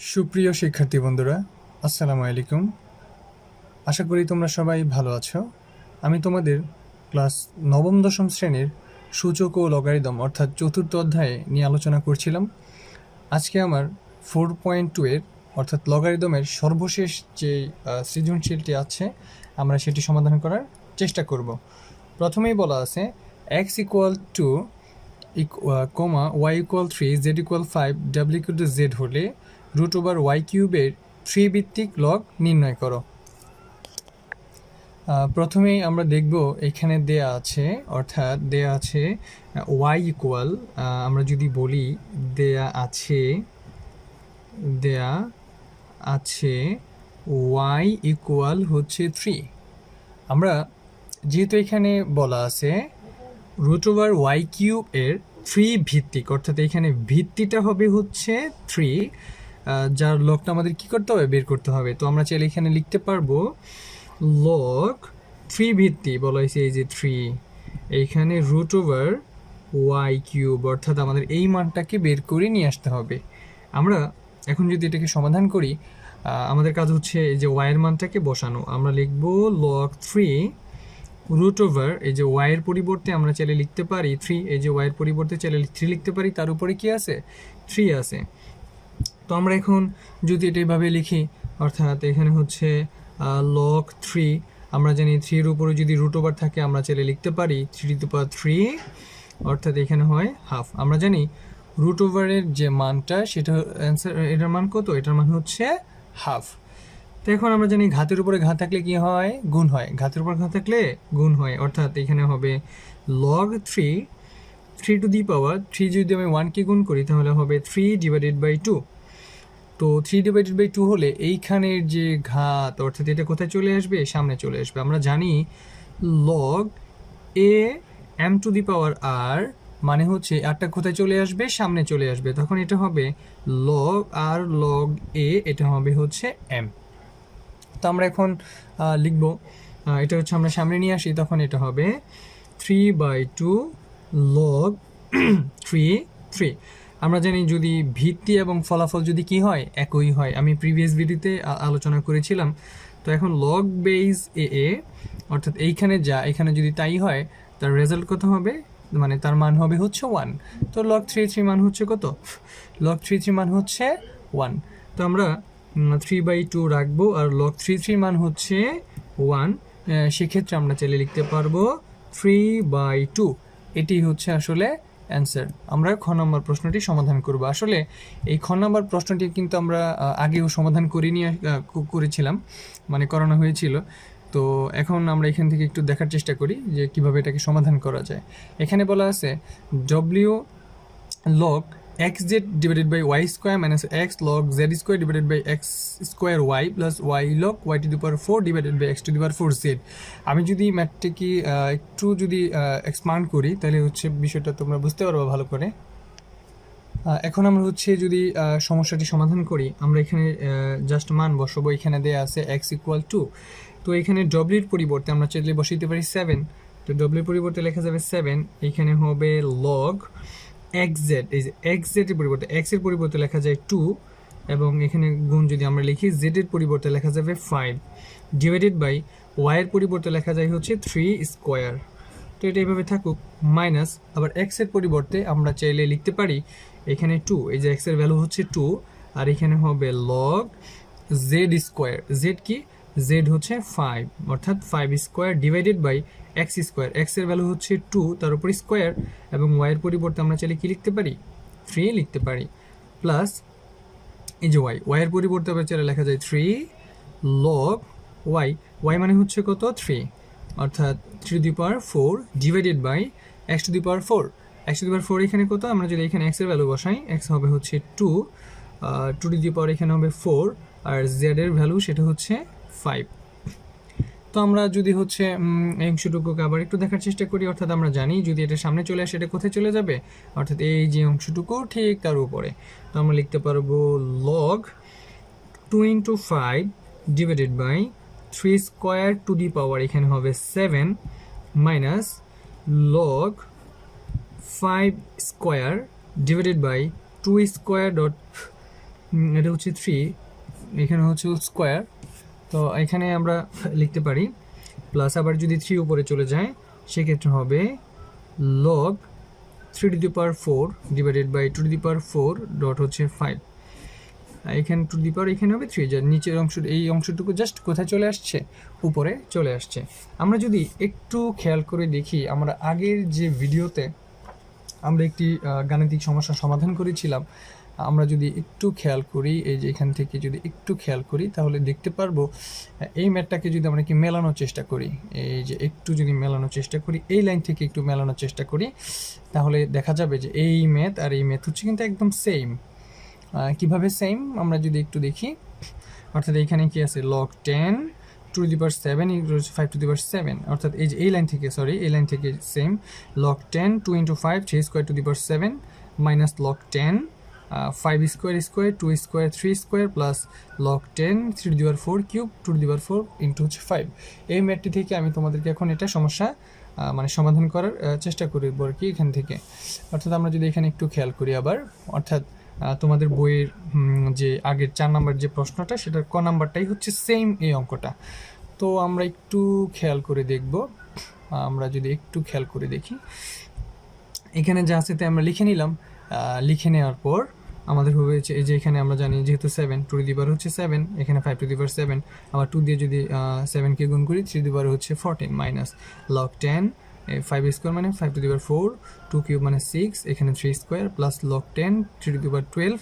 সুপ্রিয় শিক্ষার্থী বন্ধুরা, আসসালামু আলাইকুম। আশা করি তোমরা সবাই ভালো আছো। আমি তোমাদের ক্লাস নবম-দশম শ্রেণীর সূচক ও লগারিদম অর্থাৎ চতুর্থ অধ্যায়ে নিয়ে আলোচনা করছিলাম। আজকে আমার 4.2 এর অর্থাৎ লগারিদমের সর্বশেষ যে সৃজনশীলটি আছে আমরা সেটি সমাধান করার চেষ্টা করব। প্রথমেই বলা আছে x equal to comma y equal 3 z equal 5 w equal to z হলে রুট ওভার ওয়াই কিউবের 3 ভিত্তিক লগ নির্ণয় করো। প্রথমেই আমরা দেখব এখানে দেয়া আছে, অর্থাৎ দেয়া আছে ওয়াই ইকুয়াল, আমরা যদি বলি দেয়া আছে ওয়াই ইকুয়াল হচ্ছে 3। আমরা যেহেতু এখানে বলা আছে রুট ওভার ওয়াই কিউব এর 3 ভিত্তিক, অর্থাৎ এখানে ভিত্তিটা হবে হচ্ছে 3, যার লগটা আমাদের কি করতে হবে, বের করতে হবে। তো আমরা চাইলে এখানে লিখতে পারবো লগ 3 ভিত্তি বলা হয়েছে, এই যে 3, এইখানে রুট ওভার ওয়াই কিউব, অর্থাৎ আমাদের এই মানটাকে বের করে নিয়ে আসতে হবে। আমরা এখন যদি এটাকে সমাধান করি, আমাদের কাজ হচ্ছে এই যে ওয়াইয়ের মানটাকে বসানো। আমরা লিখব লগ 3 রুট ওভার, এই যে ওয়াইয়ের পরিবর্তে আমরা চাইলে লিখতে পারি 3, এই যে ওয়াইয়ের পরিবর্তে চাইলে 3 লিখতে পারি, তার উপরে কি আছে, 3 আছে। তো আমরা এখন যদি এটা এইভাবে লিখি, অর্থাৎ এখানে হচ্ছে লগ 3, আমরা জানি 3 এর উপরে যদি রুট ওভার থাকে আমরা চাইলে লিখতে পারি 3 অর্থাৎ এখানে হয় হাফ। আমরা জানি রুট ওভারের যে মানটা সেটা অ্যান্সার, এটার মান কত, এটার মান হচ্ছে হাফ। তো এখন আমরা জানি ঘাতের উপরে ঘাত থাকলে কি হয়, গুণ হয়, ঘাতের উপর ঘাত থাকলে গুণ হয়, অর্থাৎ এখানে হবে লগ 3 টু দি পাওয়ার 3, যদি আমি 1কে গুণ করি তাহলে হবে 3 ডিভাইডেড বাই 2। তো 3 ডিভাইডেড বাই 2 হলে এইখানের যে ঘাত, অর্থাৎ এটা কোথায় চলে আসবে, সামনে চলে আসবে। আমরা জানি log A M to the power R, মানে হচ্ছে আরটা কোথায় চলে আসবে, সামনে চলে আসবে, তখন এটা হবে লগ আর লগ এ, এটা হবে হচ্ছে এম। তো আমরা এখন লিখব, এটা হচ্ছে আমরা সামনে নিয়ে আসি, তখন এটা হবে 3/2 লগ 3। আমরা জানি যদি ভিত্তি এবং ফলাফল যদি কি হয়, একই হয়, আমি প্রিভিয়াস ভিডিওতে আলোচনা করেছিলাম। তো এখন লগ বেস এ, অর্থাৎ এইখানে যা, এখানে যদি তাই হয় তার রেজাল্ট কত হবে, মানে তার মান হবে হচ্ছে 1। তো লগ 3 মান হচ্ছে কত, লগ 3 মান হচ্ছে 1। তো আমরা 3/2 রাখবো, আর লগ 3 মান হচ্ছে 1, সেক্ষেত্রে আমরা চাইলে লিখতে পারবো 3/2। এটি হচ্ছে আসলে অ্যান্সার। আমরা খ নম্বর প্রশ্নটি সমাধান করব। আসলে এই খ নম্বর প্রশ্নটি কিন্তু আমরা আগেও সমাধান করেছিলাম, মানে করানো হয়েছিল। তো এখন আমরা এখান থেকে একটু দেখার চেষ্টা করি যে কিভাবে এটাকে সমাধান করা যায়। এখানে বলা আছে W log X Z divided by Y square minus X log Z square divided by X square Y plus Y log Y to the power 4 divided by X to the power 4 Z. আমি যদি ম্যাথটাকে একটু যদি expand করি তাহলে হচ্ছে বিষয়টা তোমরা বুঝতে পারবো ভালো করে। এখন আমরা হচ্ছে যদি সমস্যাটি সমাধান করি, আমরা এখানে জাস্ট মান বসাবো। এখানে দেয়া আছে এক্স ইকুয়াল টু, তো এখানে ডব্লিউর পরিবর্তে আমরা চাইলে বসাইতে পারি 7। তো ডব্লিউর পরিবর্তে লেখা যাবে 7, এখানে হবে লগ এক্স জেড, এই যে এক্স জেডের পরিবর্তে এক্সের পরিবর্তে লেখা যায় 2, এবং এখানে গুণ যদি আমরা লিখি জেডের পরিবর্তে লেখা যাবে 5 ডিভাইডেড বাই ওয়াইয়ের পরিবর্তে লেখা যায় হচ্ছে 3 স্কোয়ার। তো এটা এইভাবে থাকুক, মাইনাস আবার এক্সের পরিবর্তে আমরা চাইলে লিখতে পারি এখানে 2, এই যে এক্সের ভ্যালু হচ্ছে 2, আর এখানে হবে লগ জেড স্কোয়ার, জেড কি, জেড হচ্ছে 5, অর্থাৎ 5 square divided by X square, এক্সের ভ্যালু হচ্ছে 2, তার উপর স্কোয়ার, এবং ওয়াইয়ের পরিবর্তে আমরা চাইলে কি লিখতে পারি, 3 লিখতে পারি, প্লাস এই যে ওয়াইয়ের পরিবর্তে আবার চাইলে লেখা যায় 3 লগ ওয়াই মানে হচ্ছে কত, 3, অর্থাৎ 3 to the power 4 divided by X to the power 4, X to the power 4 এখানে কত, আমরা যদি এখানে এক্সের ভ্যালু বসাই, এক্স হবে হচ্ছে 2 টু দি পাওয়ার এখানে হবে 4, আর জেডের ভ্যালু সেটা হচ্ছে 5। তো আমরা যদি হচ্ছে এই অংশটুকুকে আবার একটু দেখার চেষ্টা করি, অর্থাৎ আমরা জানি যদি এটা সামনে চলে আসে এটা কোথায় চলে যাবে, অর্থাৎ এই যে অংশটুকু ঠিক তার উপরে। তো আমরা লিখতে পারবো log 2 × 5 divided by 3 square to the power এখানে হবে 7 minus log 5 square divided by 2 square dot এটা হচ্ছে 3, এখানে হচ্ছে স্কোয়ার, তো এখানে আমরা লিখতে পারি প্লাস, আবার যদি 3 উপরে চলে যায় সেক্ষেত্রে হবে log 3 to the power 4 divided by 2 to the power 4 dot হচ্ছে 5, এখানে টু দি পাওয়ার এখানে হবে 3, যার নিচের অংশ এই অংশটুকু জাস্ট কোথায় চলে আসছে, উপরে চলে আসছে। আমরা যদি একটু খেয়াল করে দেখি, আমরা আগের যে ভিডিওতে আমরা একটি গাণিতিক সমস্যা সমাধান করেছিলাম, আমরা যদি একটু খেয়াল করি, এই যে এখান থেকে যদি একটু খেয়াল করি তাহলে দেখতে পারবো এই ম্যাথটাকে যদি আমরা কি মেলানোর চেষ্টা করি, এই যে একটু যদি মেলানোর চেষ্টা করি, এই লাইন থেকে একটু মেলানোর চেষ্টা করি, তাহলে দেখা যাবে যে এই ম্যাথ আর এই ম্যাথ হচ্ছে কিন্তু একদম সেম। কিভাবে সেম আমরা যদি একটু দেখি, অর্থাৎ এখানে কি আছে log 10 to the power 7 equal 5 to the power 7, অর্থাৎ এই যে এই লাইন থেকে এই লাইন থেকে same log 10 2 × 5 3 square to the power 7 minus log 10 5 square 2 square 3 square plus log 10 3 to the power 4 cube 2 to the power 4 into হচ্ছে 5। এই ম্যাথটি থেকে আমি তোমাদেরকে এখন এটা সমস্যা মানে সমাধান করার চেষ্টা করব আর কি এখান থেকে। অর্থাৎ আমরা যদি এখানে একটু খেয়াল করি আবার, অর্থাৎ তোমাদের বইয়ের যে আগের 4 নাম্বার যে প্রশ্নটা, সেটার ক নাম্বারটাই হচ্ছে সেম এই অঙ্কটা। তো আমরা একটু খেয়াল করে দেখব, আমরা যদি একটু খেয়াল করে দেখি এখানে যা আছে তাই আমরা লিখে নিলাম। লিখে নেওয়ার পর আমাদের হয়েছে এই যে এখানে আমরা জানি যেহেতু 7 টু দি পাওয়ার হচ্ছে 7, এখানে 5 টু দি পাওয়ার 7, আবার 2 দিয়ে যদি 7কে গুণ করি 3 টু দি পাওয়ার হচ্ছে 14 মাইনাস log 10 5 স্কোয়ার মানে 5 টু দি পাওয়ার 4, 2 কিউব মানে 6, এখানে 3 square plus log 10 3 to the power 12,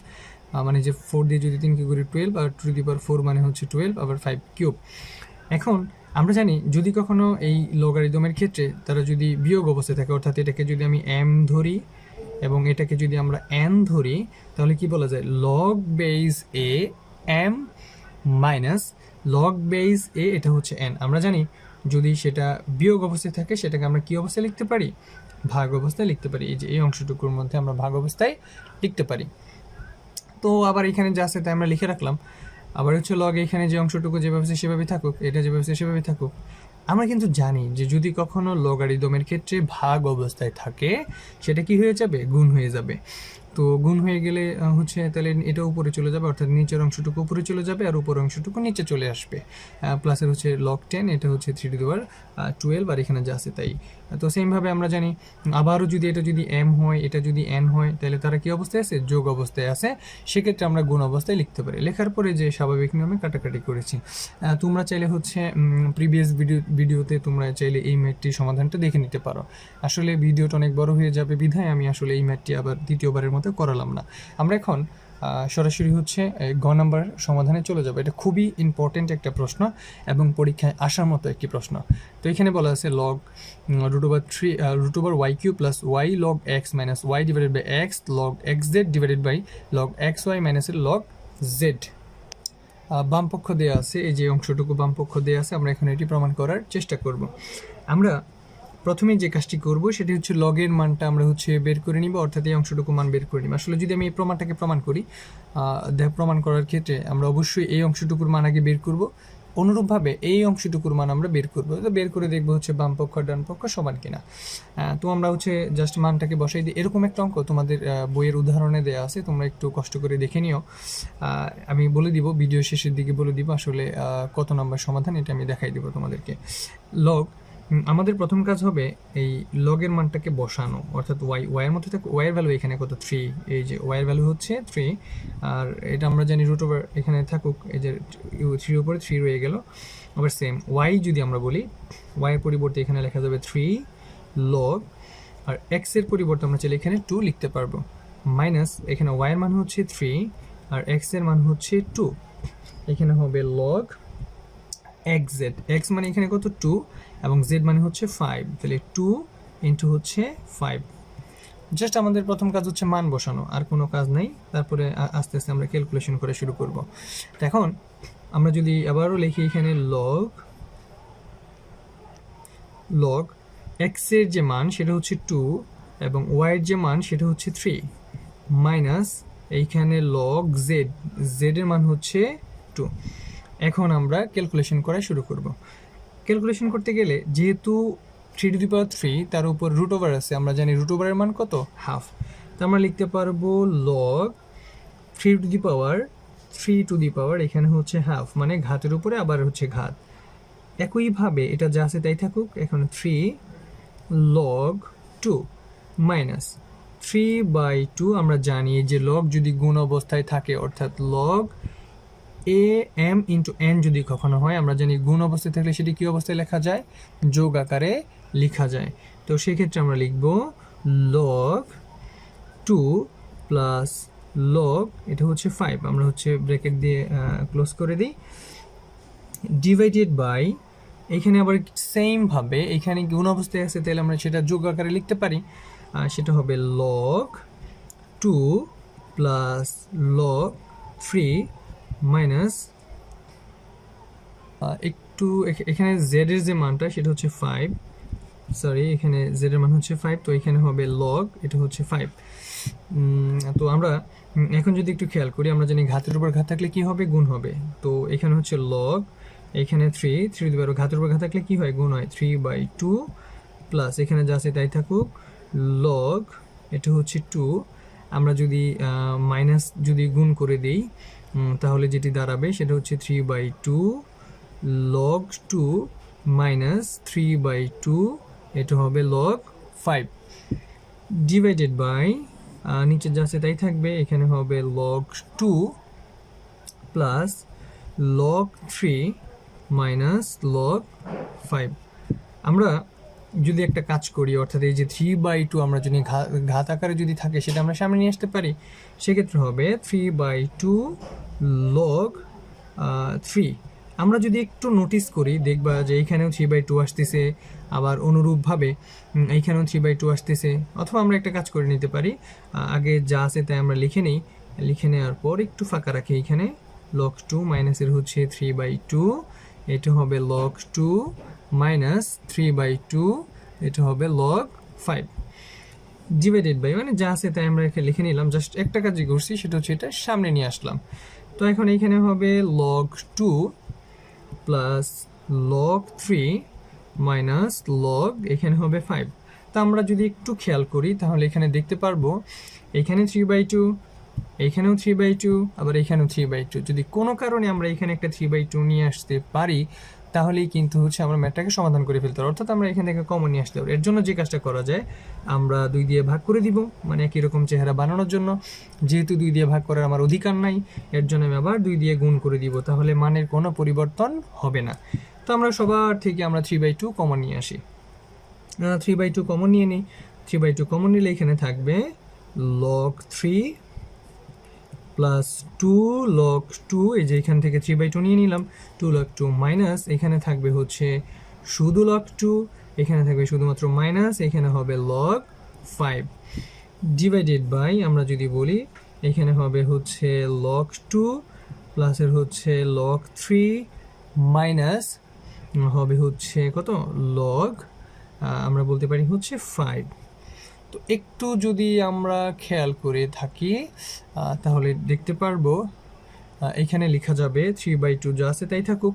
মানে যে 4 দিয়ে যদি 3কে করি 12, আর 2 টু দি পাওয়ার 4 মানে হচ্ছে 12, আবার 5 কিউব। এখন আমরা জানি যদি কখনো এই লগারিদমের ক্ষেত্রে তারা যদি বিয়োগ অবস্থায় থাকে, অর্থাৎ এটাকে যদি আমি m ধরি এবং এটাকে যদি আমরা n ধরি, তাহলে কি বলা যায় log base a m minus log base a, এটা হচ্ছে n। আমরা জানি যদি সেটা বিয়োগ অবস্থায় থাকে সেটাকে আমরা কি অবস্থায় লিখতে পারি, ভাগ অবস্থায় লিখতে পারি। এই যে এই অংশটুকুর মধ্যে আমরা ভাগ অবস্থায় লিখতে পারি। তো আবার এখানে যা আছে তাই আমরা লিখে রাখলাম। আবার হচ্ছে লগ এখানে যে অংশটুকু যেভাবে আছে সেভাবেই থাকুক, এটা যেভাবে আছে সেভাবেই থাকুক। আমরা কিন্তু জানি যে যদি কখনো লগারিদমের ক্ষেত্রে ভাগ অবস্থায় থাকে সেটা কি হয়ে যাবে, গুণ হয়ে যাবে। তো গুণ হয়ে গেলে হচ্ছে তাহলে এটা উপরে চলে যাবে, অর্থাৎ নিচের অংশটুকু উপরে চলে যাবে আর উপরের অংশটুকু নিচে চলে আসবে। প্লাসের হচ্ছে log 10, এটা হচ্ছে 3 টু দি পাওয়ার 12, আর এখানে যা আছে তাই। তো সেমভাবে আমরা জানি আবারও যদি এটা যদি m হয়, এটা যদি n হয়, তাহলে তারা কি অবস্থায় আছে, যোগ অবস্থায় আছে। সেক্ষেত্রে আমরা গুণ অবস্থায় লিখতে পারি। লেখার পরে যে স্বাভাবিক নিয়মে কাটাকাটি করেছি। তোমরা চাইলে হচ্ছে প্রিভিয়াস ভিডিওতে তোমরা চাইলে এই ম্যাথটির সমাধানটা দেখে নিতে পারো। আসলে ভিডিওটা অনেক বড় হয়ে যাবে বিধায় আমি আসলে এই ম্যাথটি আবার দ্বিতীয়বারের মতো করালাম না। আমরা এখন সরাসরি হচ্ছে গ নাম্বার সমাধানে চলে যাব। এটা খুবই ইম্পর্টেন্ট একটা প্রশ্ন এবং পরীক্ষায় আসার মতো একটি প্রশ্ন। তো এখানে বলা আছে log √3 y³ plus y log x minus y divided by x log xz divided by log xy minus log z। বাম পক্ষ দেওয়া আছে, এই যে অংশটুকু বাম পক্ষ দেওয়া আছে, আমরা এখন এটি প্রমাণ করার চেষ্টা করব। আমরা প্রথমে যে কাজটি করব সেটি হচ্ছে লগের মানটা আমরা হচ্ছে বের করে নিব, অর্থাৎ এই অংশটুকু মান বের করে নিব। আসলে যদি আমি এই প্রমাণটাকে প্রমাণ করি, প্রমাণ করার ক্ষেত্রে আমরা অবশ্যই এই অংশটুকুর মান আগে বের করব, অনুরূপভাবে এই অংশটুকুর মান আমরা বের করব। তো বের করে দেখবো হচ্ছে বাম পক্ষ আর ডান পক্ষ সমান কিনা। তো আমরা হচ্ছে জাস্ট মানটাকে বসাই দিই। এরকম একটা অঙ্ক তোমাদের বইয়ের উদাহরণে দেওয়া আছে, তোমরা একটু কষ্ট করে দেখে নিও। আমি বলে দিব, ভিডিও শেষের দিকে বলে দিব আসলে কত নম্বর সমাধান, এটা আমি দেখাই দিব তোমাদেরকে। লগ আমাদের প্রথম কাজ হবে এই লগের মানটাকে বসানো, অর্থাৎ ওয়াইয়ের মধ্যে থাকে ওয়াইয়ের ভ্যালু এখানে কত 3, এই যে ওয়াইয়ের ভ্যালু হচ্ছে 3, আর এটা আমরা জানি √, এখানে থাকুক, এই যে 3 উপরে 3 রয়ে গেল। আবার সেম ওয়াই যদি আমরা বলি, ওয়াইয়ের পরিবর্তে এখানে লেখা যাবে 3 লগ, আর এক্স এর পরিবর্তে আমরা চাইলে এখানে 2 লিখতে পারবো, মাইনাস এখানে ওয়াইয়ের মান হচ্ছে 3 আর এক্স এর মান হচ্ছে 2, এখানে হবে লগ xz, x মানে এখানে কত 2 এবং z মানে হচ্ছে 5, তাহলে 2 ইন্টু হচ্ছে 5। জাস্ট আমাদের প্রথম কাজ হচ্ছে মান বসানো, আর কোনো কাজ নেই। তারপরে আস্তে আস্তে আমরা ক্যালকুলেশন করে শুরু করব। এখন আমরা যদি আবারও লিখি এখানে লগ x এর যে মান সেটা হচ্ছে 2 এবং y এর যে মান সেটা হচ্ছে 3, মাইনাস এইখানে লগ z এর মান হচ্ছে 2। এখন আমরা ক্যালকুলেশন করা শুরু করব। ক্যালকুলেশন করতে গেলে যেহেতু 3 টু দি পাওয়ার 3 তার উপর √, আছে, আমরা জানি √, এর মান কত, হাফ। তো আমরা লিখতে পারবো লগ 3 টু দি পাওয়ার 3 এখানে হচ্ছে হাফ, মানে ঘাতের উপরে আবার হচ্ছে ঘাত। একইভাবে এটা যা আছে তাই থাকুক, এখন 3 log 2 মাইনাস 3/2। আমরা জানি যে লগ যদি গুণ অবস্থায় থাকে, অর্থাৎ লগ এ এম ইন্টু এন যদি কখনো হয়, আমরা জানি গুণ অবস্থায় থাকলে সেটি কী অবস্থায় লেখা যায়, যোগ আকারে লেখা যায়। তো সেক্ষেত্রে আমরা লিখব log 2 প্লাস log, এটা হচ্ছে 5, আমরা হচ্ছে ব্র্যাকেট দিয়ে ক্লোজ করে দিই, ডিভাইডেড বাই, এখানে আবার সেমভাবে এখানে গুণ অবস্থায় আছে তাহলে আমরা সেটা যোগ আকারে লিখতে পারি, সেটা হবে log 2 প্লাস log 3 মাইনাস একটু এখানে জেড এর যে মানটা সেটা হচ্ছে 5, সরি এখানে জেড এর মান হচ্ছে 5, তো এখানে হবে log, এটা হচ্ছে 5। তো আমরা এখন যদি একটু খেয়াল করি, আমরা জানি ঘাতের উপর ঘাত থাকলে কি হবে, গুণ হবে। তো এখানে হচ্ছে log, এখানে 3 দিবার ঘাতের উপর ঘাত থাকলে কি হয়, গুণ হয়, 3/2 প্লাস এখানে যা আছে তাই থাকুক log, এটা হচ্ছে 2। আমরা যদি মাইনাস যদি গুণ করে দিই তাহলে যেটি দাঁড়াবে সেটা হচ্ছে 3/2 log 2 মাইনাস 3/2, এটা হবে log 5, ডিভাইডেড বাই নিচে যা আছে তাই থাকবে, এখানে হবে log 2 plus log 3 minus log 5। আমরা যদি একটা কাজ করি, অর্থাৎ এই যে 3/2 আমরা যদি ঘাত আকারে যদি থাকে সেটা আমরা সামনে নিয়ে আসতে পারি, সেক্ষেত্রে হবে 3/2 log 3। আমরা যদি একটু নোটিস করি দেখবা যে এইখানেও 3/2 আসতেছে, আবার অনুরূপভাবে এইখানেও 3/2 আসতেছে। অথবা আমরা একটা কাজ করে নিতে পারি, আগে যা আছে তাই আমরা লিখে নিই, লিখে নেওয়ার পর একটু ফাঁকা রাখি, এখানে log 2 মাইনাসের হচ্ছে 3/2, এটা হবে log 2 মাইনাস 3/2, এটা হবে log 5, ডিভাইডেড বাই, মানে যা আছে তাই আমরা এখানে লিখে নিলাম, জাস্ট একটা কাজই করছি, সেটা হচ্ছে এটা সামনে নিয়ে আসলাম। তো এখন এখানে হবে log 2 plus log 3 minus log, এখানে হবে 5। তা আমরা যদি একটু খেয়াল করি তাহলে এখানে দেখতে পারবো এখানে 3/2, এইখানেও 3/2, আবার এখানেও 3/2। যদি কোনো কারণে আমরা এখানে একটা 3/2 নিয়ে আসতে পারি তাহলেই কিন্তু হচ্ছে আমরা ম্যাথটাকে সমাধান করে ফেলতে পারি, অর্থাৎ আমরা এখান থেকে কমন নিয়ে আসতে পারি। এর জন্য যে কাজটা করা যায়, আমরা 2 দিয়ে ভাগ করে দিব, মানে একই রকম চেহারা বানানোর জন্য। যেহেতু 2 দিয়ে ভাগ করার আমার অধিকার নাই, এর জন্য আমি আবার 2 দিয়ে গুণ করে দিব, তাহলে মানের কোনো পরিবর্তন হবে না। তো আমরা সবার থেকে আমরা 3/2 কমন নিয়ে আসি, 3/2 কমন নিয়ে নিই। 3/2 কমন নিলে এখানে থাকবে log 3 প্লাস 2 log 2, এই যে এখান থেকে 3/2 নিয়ে নিলাম, 2 log 2 মাইনাস এখানে থাকবে হচ্ছে শুধু log 2, এখানে থাকবে শুধুমাত্র মাইনাস, এখানে হবে log 5, ডিভাইডেড বাই, আমরা যদি বলি এখানে হবে হচ্ছে log 2 প্লাসের হচ্ছে log 3 মাইনাস হবে হচ্ছে কত, log আমরা বলতে পারি হচ্ছে 5। তো একটু যদি আমরা খেয়াল করে থাকি তাহলে দেখতে পারবো এখানে লেখা যাবে 3/2 যা আছে তাই থাকুক।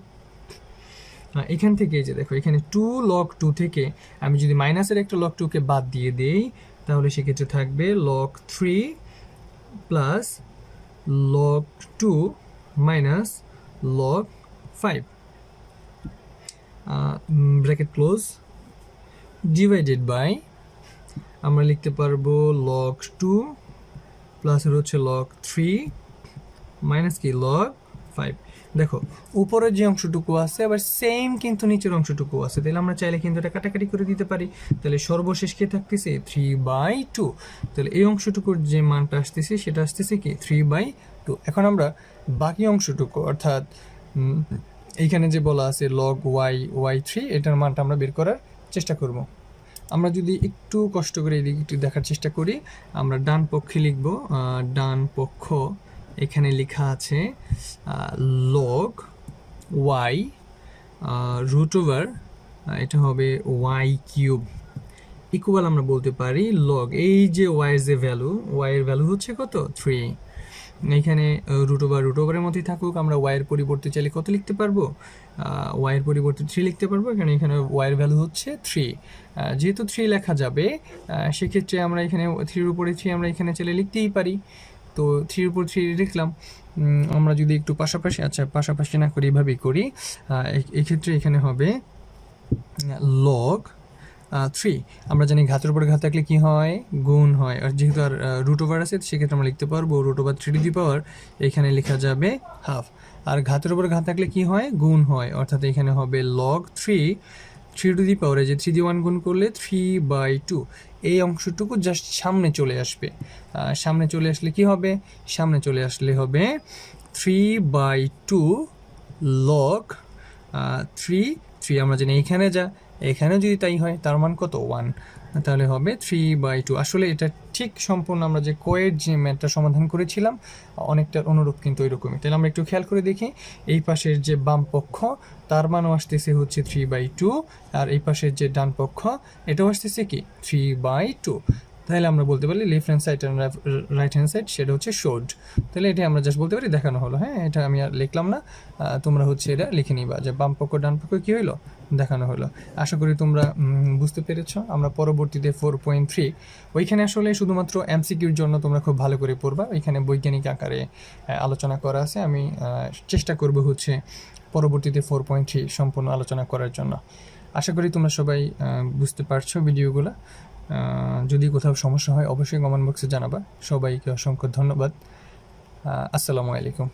এখান থেকে যে দেখো এখানে 2 log 2 থেকে আমি যদি মাইনাসের একটা log 2 কে বাদ দিয়ে দেই তাহলে সেক্ষেত্রে থাকবে log 3 plus log 2 minus log 5, bracket close, divided by, আমরা লিখতে পারবো log 2 প্লাসের হচ্ছে log 3 মাইনাস কি log 5। দেখো উপরের যে অংশটুকু আছে আবার সেম কিন্তু নিচের অংশটুকু আছে, তাহলে আমরা চাইলে কিন্তু এটা কাটাকাটি করে দিতে পারি। তাহলে সর্বশেষ কে থাকতেছে 3/2, তাহলে এই অংশটুকুর যে মানটা আসতেছে সেটা আসতেছে কি 3/2। এখন আমরা বাকি অংশটুকু, অর্থাৎ এইখানে যে বলা আছে log y3, এটার মানটা আমরা বের করার চেষ্টা করব। আমরা যদি একটু কষ্ট করে এদিকে একটু দেখার চেষ্টা করি, আমরা ডান পক্ষে লিখব, ডান পক্ষ এখানে লেখা আছে log y রুট ওভার, এটা হবে y³ ইকুয়াল আমরা বলতে পারি log, এই যে y এর যে ভ্যালু, y এর ভ্যালু হচ্ছে কত 3, এখানে রুট ওভারের মধ্যেই থাকুক, আমরা y এর পরিবর্তে চাইলে কত লিখতে পারবো, y এর পরিবর্তে 3 লিখতে পারবো, এখানে y এর ভ্যালু হচ্ছে 3। যেহেতু 3 লেখা যাবে সেক্ষেত্রে আমরা এখানে 3 এর উপরে 3 আমরা এখানে চাইলে লিখতেই পারি। তো 3 উপর 3 লিখলাম। আমরা যদি একটু পাশাপাশি, আচ্ছা পাশাপাশি না করি এভাবেই করি, এক্ষেত্রে এখানে হবে লগ 3। আমরা জানি ঘাতের উপরে ঘাত থাকলে কি হয়, গুণ হয়, আর যেহেতু আর রুট ওভার আছে সেক্ষেত্রে আমরা লিখতে পারবো root over 3 to the power, এখানে লেখা যাবে হাফ। আর ঘাতের উপরে ঘাত থাকলে কি হয়, গুণ হয়, অর্থাৎ এখানে হবে লগ 3 টু দি পাওয়ারে যে 3 দিয়ে 1 গুণ করলে 3/2। এই অংশটুকু জাস্ট সামনে চলে আসবে। সামনে চলে আসলে কি হবে, সামনে চলে আসলে হবে 3/2 লগ 3। আমরা জানি এখানে যা, এখানেও যদি তাই হয় তার মান কত, 1, তাহলে হবে 3/2। আসলে এটা ঠিক সম্পূর্ণ আমরা যে কোয়ের যে ম্যাথটা সমাধান করেছিলাম অনেকটা অনুরূপ কিন্তু ওইরকমই। তাহলে আমরা একটু খেয়াল করে দেখি, এই পাশের যে বাম পক্ষ তার মানও আসতেছে হচ্ছে 3/2, আর এই পাশের যে ডান পক্ষ এটাও আসতেছে কি 3/2। তাহলে আমরা বলতে পারি লেফট হ্যান্ড সাইড আর রাইট হ্যান্ড সাইড সেটা হচ্ছে শোড। তাহলে এটা আমরা জাস্ট বলতে পারি দেখানো হলো। হ্যাঁ, এটা আমি আর লিখলাম না, তোমরা হচ্ছে এটা লিখে নিবা যে বাম পক্ষ ডান পক্ষ কী হইলো, দেখানো হলো। আশা করি তোমরা বুঝতে পেরেছ। আমরা পরবর্তীতে 4.3 ওইখানে আসলে শুধুমাত্র এমসিকিউর জন্য তোমরা খুব ভালো করে পড়বা, ওইখানে বৈজ্ঞানিক আকারে আলোচনা করা আছে। আমি চেষ্টা করব হচ্ছে পরবর্তীতে 4.3 সম্পূর্ণ আলোচনা করার জন্য। আশা করি তোমরা সবাই বুঝতে পারছো ভিডিওগুলো। যদি কোথাও সমস্যা হয় অবশ্যই কমেন্ট বক্সে জানাবা। সবাইকে অসংখ্য ধন্যবাদ। আসসালামু আলাইকুম।